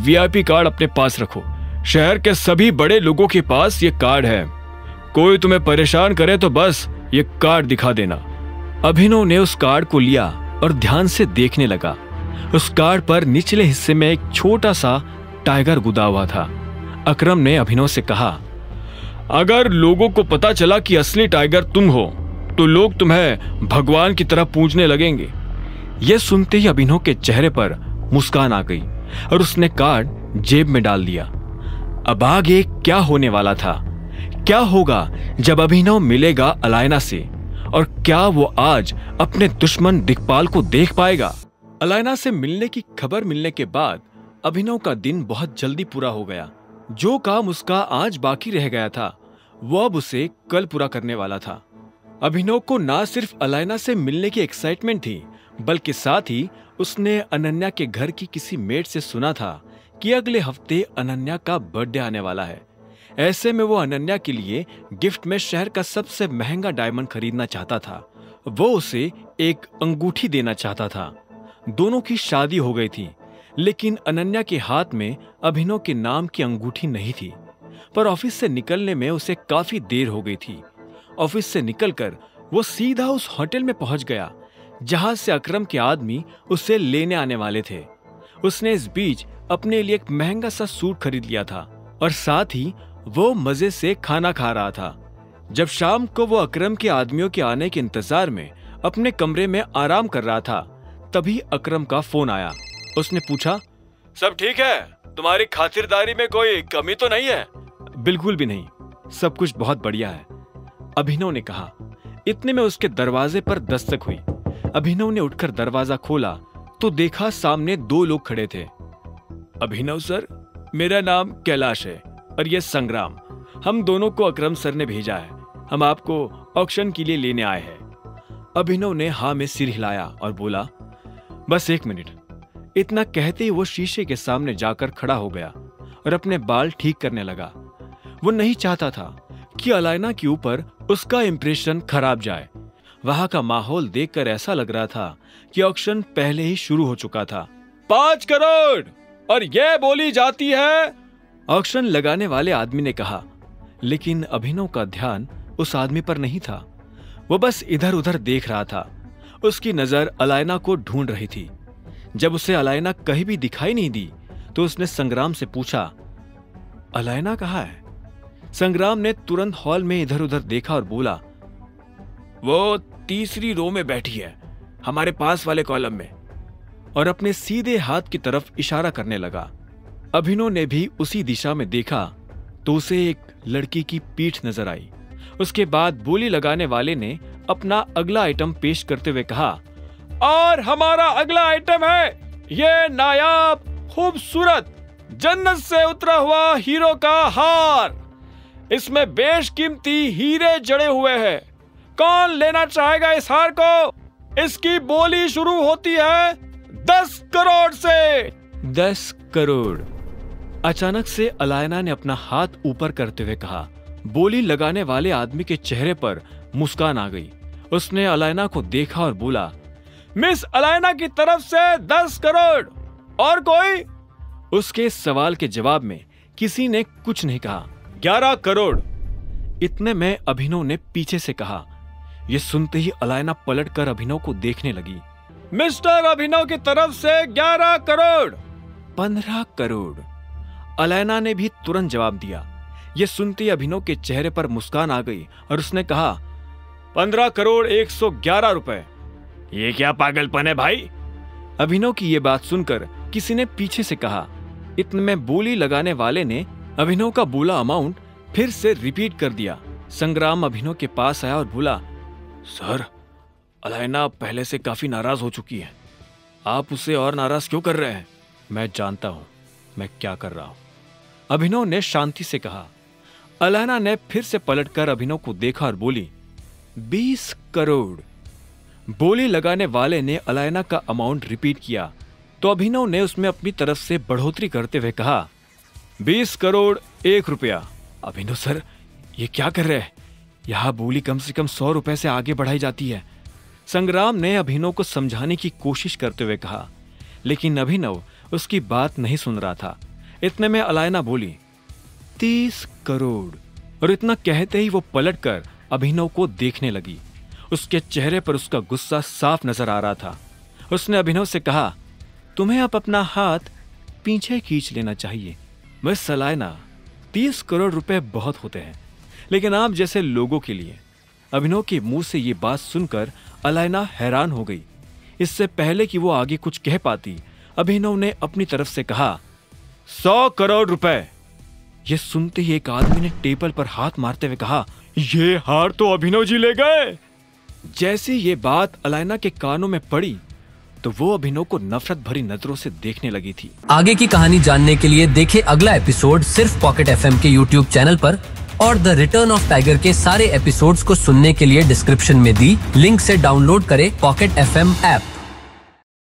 VIP card अपने पास रखो। शहर के सभी बड़े लोगों के पास ये कार्ड है। कोई तुम्हें परेशान करे तो बस ये कार्ड दिखा देना। अभिनव ने उस कार्ड को लिया और ध्यान से देखने लगा। उस कार्ड पर निचले हिस्से में एक छोटा सा टाइगर गुदा हुआ था। अकरम ने अभिनव से कहा, अगर लोगों को पता चला कि असली टाइगर तुम हो तो लोग तुम्हें भगवान की तरह पूजने लगेंगे। यह सुनते ही अभिनव के चेहरे पर मुस्कान आ गई और उसने कार्ड जेब में डाल दिया। अब आगे क्या होने वाला था? क्या होगा जब अभिनव मिलेगा अलायना से, और क्या वो आज अपने दुश्मन दिक्पाल को देख पाएगा? अलायना से मिलने की खबर मिलने के बाद अभिनव का दिन बहुत जल्दी पूरा हो गया। जो काम उसका आज बाकी रह गया था वो अब उसे कल पूरा करने वाला था। अभिनव को ना सिर्फ अलायना से मिलने की एक्साइटमेंट थी, बल्कि साथ ही उसने अनन्या के घर की किसी मेड से सुना था कि अगले हफ्ते अनन्या का बर्थडे आने वाला है। ऐसे में वो अनन्या के लिए गिफ्ट में शहर का सबसे महंगा डायमंड खरीदना चाहता था। वो उसे एक अंगूठी देना चाहता था। दोनों की शादी हो गई थी, लेकिन अनन्या के हाथ में अभिनव के नाम की अंगूठी नहीं थी। पर ऑफिस से निकलने में उसे काफी देर हो गई थी। ऑफिस से निकलकर वो सीधा उस होटल में पहुंच गया जहां से अकरम के आदमी उसे लेने आने वाले थे। उसने इस बीच अपने लिए एक महंगा सा सूट खरीद लिया था और साथ ही वो मजे से खाना खा रहा था। जब शाम को वो अकरम के आदमियों के आने के इंतजार में अपने कमरे में आराम कर रहा था, तभी अकरम का फोन आया। उसने पूछा, सब ठीक है? तुम्हारी खातिरदारी में कोई कमी तो नहीं है? बिल्कुल भी नहीं, सब कुछ बहुत बढ़िया है, अभिनव ने कहा। इतने में उसके दरवाजे पर दस्तक हुई। अभिनव ने उठकर दरवाजा खोला तो देखा सामने दो लोग खड़े थे। अभिनव सर, मेरा नाम कैलाश है और ये संग्राम। हम दोनों को अकरम सर ने भेजा है। हम आपको ऑक्शन के लिए लेने आए हैं। अभिनव ने हाँ में सिर हिलाया और बोला, बस एक मिनट। इतना कहते ही वो शीशे के सामने जाकर खड़ा हो गया और अपने बाल ठीक करने लगा। वो नहीं चाहता था कि अलायना के ऊपर उसका इंप्रेशन खराब जाए। वहां का माहौल देखकर ऐसा लग रहा था कि ऑक्शन पहले ही शुरू हो चुका था। 5 करोड़ और यह बोली जाती है, ऑक्शन लगाने वाले आदमी ने कहा। लेकिन अभिनव का ध्यान उस आदमी पर नहीं था। वो बस इधर उधर देख रहा था। उसकी नजर अलायना को ढूंढ रही थी। जब उसे अलायना कहीं भी दिखाई नहीं दी तो उसने संग्राम से पूछा, अलायना कहाँ है? संग्राम ने तुरंत हॉल में इधर उधर देखा और बोला, वो तीसरी रो में बैठी है, हमारे पास वाले कॉलम में, और अपने सीधे हाथ की तरफ इशारा करने लगा। अभिनव ने भी उसी दिशा में देखा तो उसे एक लड़की की पीठ नजर आई। उसके बाद बोली लगाने वाले ने अपना अगला आइटम पेश करते हुए कहा, और हमारा अगला आइटम है ये नायाब, खूबसूरत, जन्नत से उतरा हुआ हीरो का हार। इसमें बेशकीमती हीरे जड़े हुए हैं। कौन लेना चाहेगा इस हार को? इसकी बोली शुरू होती है 10 करोड़ से। 10 करोड़। अचानक से अलायना ने अपना हाथ ऊपर करते हुए कहा। बोली लगाने वाले आदमी के चेहरे पर मुस्कान आ गई। उसने अलायना को देखा और बोला, मिस अलायना की तरफ से 10 करोड़। और कोई? उसके सवाल के जवाब में किसी ने कुछ नहीं कहा। 11 करोड़। इतने में अभिनव ने पीछे से कहा। यह सुनते ही अलायना पलटकर अभिनव को देखने लगी। मिस्टर अभिनव की तरफ से 11 करोड़। 15 करोड़। अलायना ने भी तुरंत जवाब दिया। यह सुनते ही अभिनव के चेहरे पर मुस्कान आ गई और उसने कहा, 15 करोड़ 111 रुपए। ये क्या पागलपन है भाई? अभिनव की यह बात सुनकर किसी ने पीछे से कहा। इतने में बोली लगाने वाले ने अभिनव का बोला अमाउंट फिर से रिपीट कर दिया। संग्राम अभिनव के पास आया और बोला, सर, अलायना पहले से काफी नाराज हो चुकी है। आप उसे और नाराज क्यों कर रहे हैं? मैं जानता हूं मैं क्या कर रहा हूं, अभिनव ने शांति से कहा। अलायना ने फिर से पलटकर अभिनव को देखा और बोली, 20 करोड़। बोली लगाने वाले ने अलायना का अमाउंट रिपीट किया तो अभिनव ने उसमें अपनी तरफ से बढ़ोतरी करते हुए कहा, 20 करोड़ 1 रुपया। अभिनव सर, ये क्या कर रहे हैं? यहां बोली कम से कम 100 रुपए से आगे बढ़ाई जाती है। संग्राम ने अभिनव को समझाने की कोशिश करते हुए कहा, लेकिन अभिनव उसकी बात नहीं सुन रहा था। इतने में अलायना बोली, 30 करोड़। और इतना कहते ही वो पलटकर अभिनव को देखने लगी। उसके चेहरे पर उसका गुस्सा साफ नजर आ रहा था। उसने अभिनव से कहा, तुम्हें अब अपना हाथ पीछे खींच लेना चाहिए। मिस अलायना, 30 करोड़ रुपए बहुत होते हैं, लेकिन आप जैसे लोगों के लिए। अभिनव के मुंह से ये बात सुनकर अलायना हैरान हो गई। इससे पहले कि वो आगे कुछ कह पाती, अभिनव ने अपनी तरफ से कहा, 100 करोड़ रुपए। ये सुनते ही एक आदमी ने टेबल पर हाथ मारते हुए कहा, ये हार तो अभिनव जी ले गए। जैसे ये बात अलायना के कानों में पड़ी तो वो अभिनव को नफरत भरी नजरों से देखने लगी थी। आगे की कहानी जानने के लिए देखें अगला एपिसोड सिर्फ पॉकेट एफएम के यूट्यूब चैनल पर, और द रिटर्न ऑफ टाइगर के सारे एपिसोड्स को सुनने के लिए डिस्क्रिप्शन में दी लिंक से डाउनलोड करें पॉकेट एफएम ऐप।